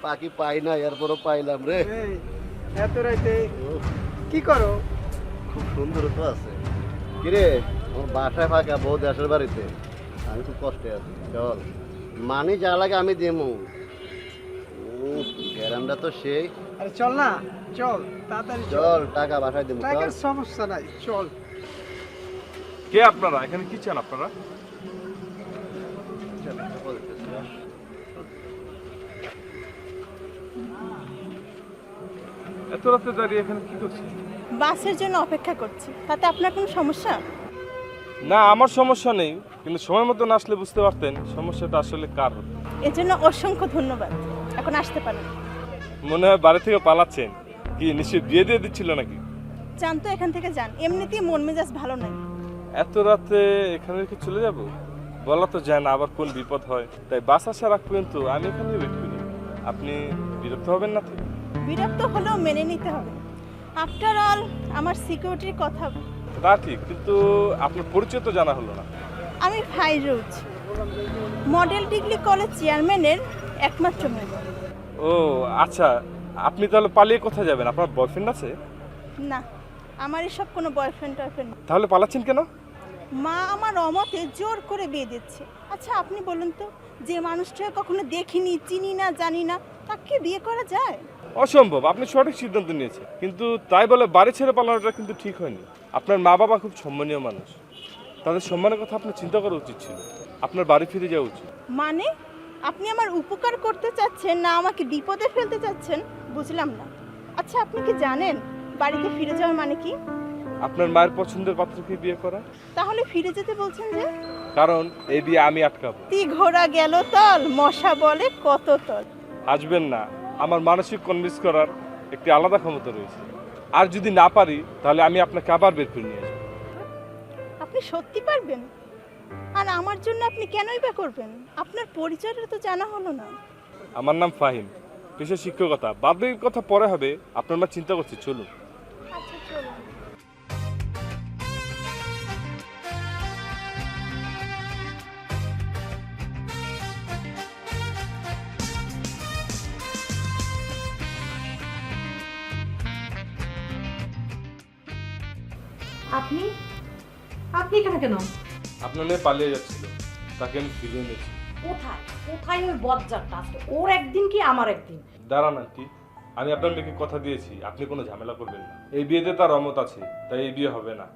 পাখি পাই না, এরপরও পাইলাম রে। এত রাইতে কি করো? খুব সুন্দর তো আছে। কিরে, আমার বাসায় ফাঁকা, বউ দেশের বাড়িতে, আমি খুব কষ্টে আছি। চল, মানি যা লাগে আমি দেবো। গ্যারান্ডা তো সেই। আরে চল না, চল তাড়াতাড়ি চল, টাকা বাসায় দেবো। টাকার সমস্যা নাই, চল। কে আপনারা? এখানে কি চান আপনারা? এত রাতে দাঁড়িয়ে এখানে কি করছেন? বাসের জন্য অপেক্ষা করছি, তাতে আপনার কোনো সমস্যা? না, আমার সমস্যা নেই, কিন্তু সময় মতো না আসলে বুঝতে পারতেন সমস্যাটা আসলে কার হতো। এজন্য অসংখ্য ধন্যবাদ। এখন আসতে পারেন। মনে হয় বাড়ি থেকে পালাচ্ছেন। কি নিশ্চয়ই বিয়ে দিয়ে দিচ্ছিল নাকি? যান তো, এখান থেকে যান, এমনিতেই মন মেজাজ ভালো নাই। এত রাতে এখানে রেখে চলে যাব? বলা তো যায় না আবার কোন বিপদ হয়, তাই বাস আসার আগ পর্যন্ত আমি এখানে ওয়েট করি। আপনি বিরক্ত হবেন না তো? বিরক্ত হলেও মেনে নিতে হবে। আফটার অল আমার সিকিউরিটির কথা। তা ঠিক, কিন্তু আপনার পরিচয় তো জানা হলো না। আমি ফাইরুজ, মডেল ডিগ্রি কলেজ চেয়ারম্যানের একমাত্র মেয়ে। ও আচ্ছা, আপনি তাহলে পালিয়ে কোথায় যাবেন? আপনার বয়ফ্রেন্ড আছে? না, আমার এসব কোনো বয়ফ্রেন্ড টয়ফ্রেন্ড। তাহলে পালাচ্ছেন কেন? মা আমার অমতে জোর করে বিয়ে দিচ্ছে। আচ্ছা আপনি বলুন তো, যে মানুষটা কখনো দেখিনি, চিনি না, জানি না, তাকে বিয়ে করা যায়? অসম্ভব। আপনি সঠিক সিদ্ধান্ত নিয়েছেন, কিন্তু তাই বলে বাড়ি ছেড়ে পালানোটা কিন্তু ঠিক হয়নি। আপনার মা বাবা খুব সম্মানীয় মানুষ, তাদের সম্মানের কথা আপনার চিন্তা করা উচিত ছিল। আপনার বাড়ি ফিরে যাওয়া উচিত। মানে আপনি আমার উপকার করতে চাচ্ছেন না আমাকে বিপদে ফেলতে চাচ্ছেন? বুঝলাম না। আচ্ছা আপনি কি জানেন বাড়িতে ফিরে যাওয়ার মানে কি? আপনার মায়ের পছন্দের পাত্রকে বিয়ে করা। তাহলে ফিরে যেতে বলছেন যে? কারণ এই বিয়ে আমি আটকাবো। তি ঘোড়া গেল তল, মশা বলে কত তল। আসবেন না, আমার মানসিক কনভিন্স করার একটি আলাদা ক্ষমতা রয়েছে। আর যদি না পারি তাহলে আমি আপনাকে আবার বের করে নিয়ে আসবো। আপনি সত্যি পারবেন? আর আমার জন্য আপনি কেনই বা করবেন? আপনার পরিচয়টা তো জানা হলো না। আমার নাম ফাহিম, পেশা শিক্ষকতা। বাদের কথা পরে হবে, আপনার মা চিন্তা করছি। চলুন। আচ্ছা চলুন। আপনি আপনি এখানে কেন? আপনার মেয়ে পালিয়ে যাচ্ছিল, তাকে আমি ফিরিয়ে এনেছি। কোথায় কোথায় ওই বজ্জারটা? আজকে ওর একদিন কি আমার একদিন? দাঁড়ান আন্টি, আমি আপনার মেয়েকে কথা দিয়েছি আপনি কোনো ঝামেলা করবেন না। এই বিয়েতে তার অমত আছে, তাই এই বিয়ে হবে না।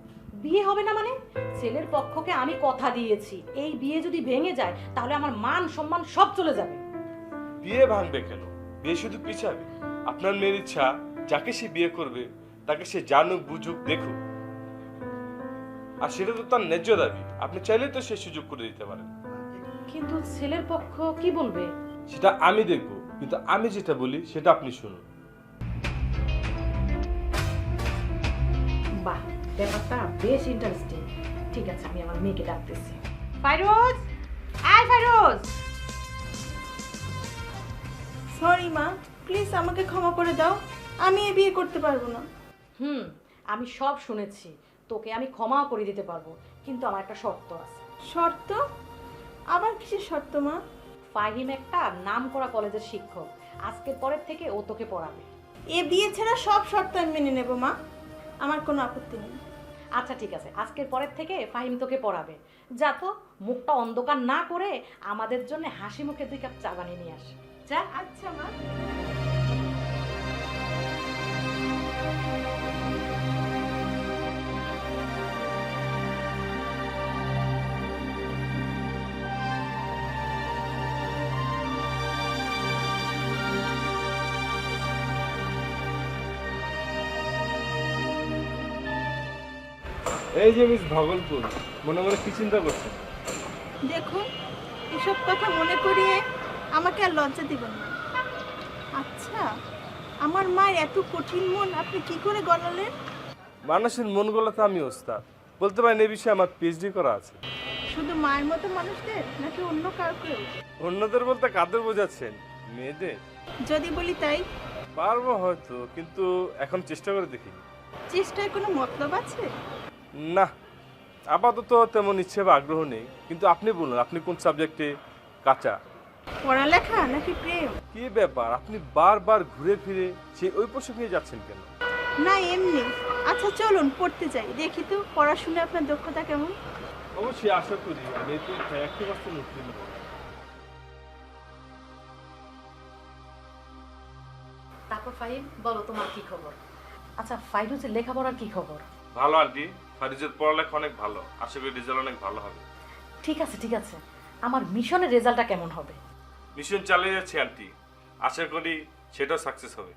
বিয়ে হবে না মানে? ছেলের পক্ষকে আমি কথা দিয়েছি, এই বিয়ে যদি ভেঙে যায় তাহলে আমার মান সম্মান সব চলে যাবে। বিয়ে ভাঙবে কেন? বিয়ে শুধু পিছাবে। আপনার মেয়ের ইচ্ছা, যাকে সে বিয়ে করবে তাকে সে জানুক, বুঝুক, দেখুক। আর সেটা তো তার ন্যায্য দাবি। আপনি চাইলেই তো সে সুযোগ করে দিতে পারেন। কিন্তু ছেলের পক্ষ কি বলবে? সেটা আমি দেখব, কিন্তু আমি যেটা বলি সেটা আপনি শুনুন। বাহ, ব্যাপারটা বেশ ইন্টারেস্টিং। ঠিক আছে, আমি আমার মেয়েকে ডাকতেছি। ফাইরোজ, আয় ফাইরোজ। সরি মা, প্লিজ আমাকে ক্ষমা করে দাও। আমি এই বিয়ে করতে পারবো না। আমি সব শুনেছি, তোকে আমি ক্ষমাও করে দিতে পারবো, কিন্তু আমার একটা শর্ত আছে। শর্ত? আবার কিসের শর্ত মা? ফাহিম একটা নামকরা কলেজের শিক্ষক, আজকের পরের থেকে ও তোকে পড়াবে। এ বিয়ে ছাড়া সব শর্ত আমি মেনে নেব মা, আমার কোনো আপত্তি নেই। আচ্ছা ঠিক আছে, আজকের পরের থেকে ফাহিম তোকে পড়াবে। যা তো, মুখটা অন্ধকার না করে আমাদের জন্য হাসি মুখে 2 কাপ চা বানিয়ে নিয়ে আস। যা। আচ্ছা মা। এই যে মিস ভগলপুর, মনে মনে কি চিন্তা করছেন? দেখুন, এসব কথা মনে করিয়ে আমাকে আর লজ্জা দিবেন না। আচ্ছা, আমার মায়ের এত কঠিন মন আপনি কি করে গলালেন? মানুষের মন গলাতে আমি ওস্তাদ। বলতে পারেন এই বিষয়ে আমার পিএইচডি করা আছে। শুধু মায়ের মতো মানুষদের নাকি অন্য কাউকেও? অন্যদের বলতে কাদের বোঝাচ্ছেন? মেয়েদের? যদি বলি তাই? পারবো হয়তো, কিন্তু এখন চেষ্টা করে দেখি। চেষ্টায় কোনো মতলব আছে? না, আপাতত তেমন ইচ্ছে বা আগ্রহ নেই। কিন্তু আপনি বলুন, আপনি কোন সাবজেক্টে কাঁচা? পড়ালেখা নাকি প্রেম? কি ব্যাপার, আপনি বারবার ঘুরে ফিরে সেই ওই প্রসঙ্গ নিয়ে যাচ্ছেন কেন? না এমনি। আচ্ছা চলুন পড়তে যাই, দেখি তো পড়াশোনায় আপনার দক্ষতা কেমন। অবশ্যই আশা করি আমি এই পরীক্ষায় 100% উত্তীর্ণ হব। তারপর ফাহিম বলো তোমার কি খবর? আচ্ছা ফাইরুজের লেখাপড়ার কি খবর? ভালো আন্টি, ফারিজের পড়ালেখা অনেক ভালো, আশা করি রেজাল্ট অনেক ভালো হবে। ঠিক আছে ঠিক আছে, আমার মিশনের রেজাল্টটা কেমন হবে? মিশন চালিয়ে যাচ্ছে আন্টি, আশা করি সেটাও সাকসেস হবে।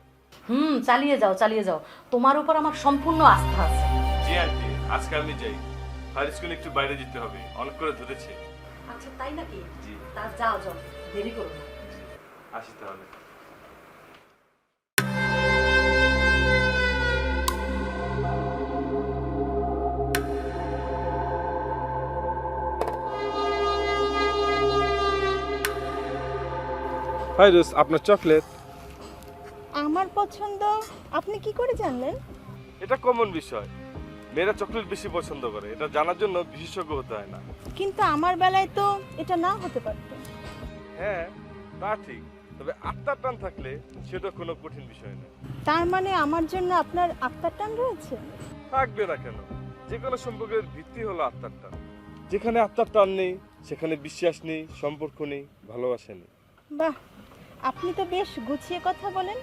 চালিয়ে যাও চালিয়ে যাও, তোমার উপর আমার সম্পূর্ণ আস্থা আছে। জি আন্টি, আজকে আমি যাই, ফারিজকে একটু বাইরে যেতে হবে, অনেক করে ধরেছে। আচ্ছা তাই নাকি? জি। তা যাও যাও, দেরি করো না। আসি তাহলে। ফাইরুজ, আপনার চকলেট। আমার পছন্দ আপনি কি করে জানলেন? এটা কমন বিষয়, মেয়েরা চকলেট বেশি পছন্দ করে, এটা জানার জন্য বিশেষজ্ঞ হতে হয় না। কিন্তু আমার বেলায় তো এটা না হতে পারতো। হ্যাঁ তা ঠিক, তবে আত্মার টান থাকলে সেটা কোনো কঠিন বিষয় না। তার মানে আমার জন্য আপনার আত্মার টান রয়েছে? থাকবে না কেন, যে কোনো সম্পর্কের ভিত্তি হলো আত্মার টান। যেখানে আত্মার টান নেই সেখানে বিশ্বাস নেই, সম্পর্ক নেই, ভালোবাসা নেই। বাহ, আপনি তো বেশ গুছিয়ে কথা বলেন,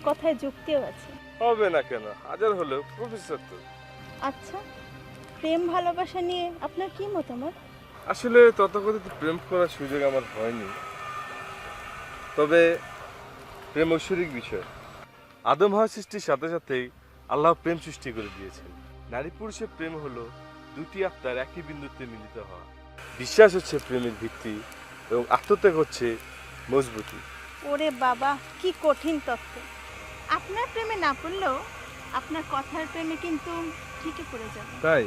কথায় যুক্তিও আছে। হবে না কেন, হাজার হলেও প্রফেসর তো। আচ্ছা, প্রেম ভালোবাসা নিয়ে আপনার কি মতামত? আসলে তথাকথিত প্রেম করার সুযোগ আমার হয়নি, তবে প্রেম ঐশ্বরিক বিষয়। আদম হাওয়া সৃষ্টির সাথে সাথেই আল্লাহ প্রেম সৃষ্টি করে দিয়েছেন। নারী পুরুষের প্রেম হলো দুটি আত্মার একই বিন্দুতে মিলিত হওয়া। বিশ্বাস হচ্ছে প্রেমের ভিত্তি এবং আত্মত্যাগ হচ্ছে মজবুতি। ওরে বাবা, কি কঠিন তত্ত্ব। আপনার প্রেমে না পড়লেও আপনার কথার প্রেমে কিন্তু ঠিকই পড়ে যাবে। তাই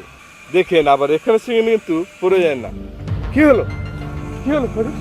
দেখেন, আবার এখানে সেখানে কিন্তু পড়ে যায় না। কি হলো, কি হলো ফারুক?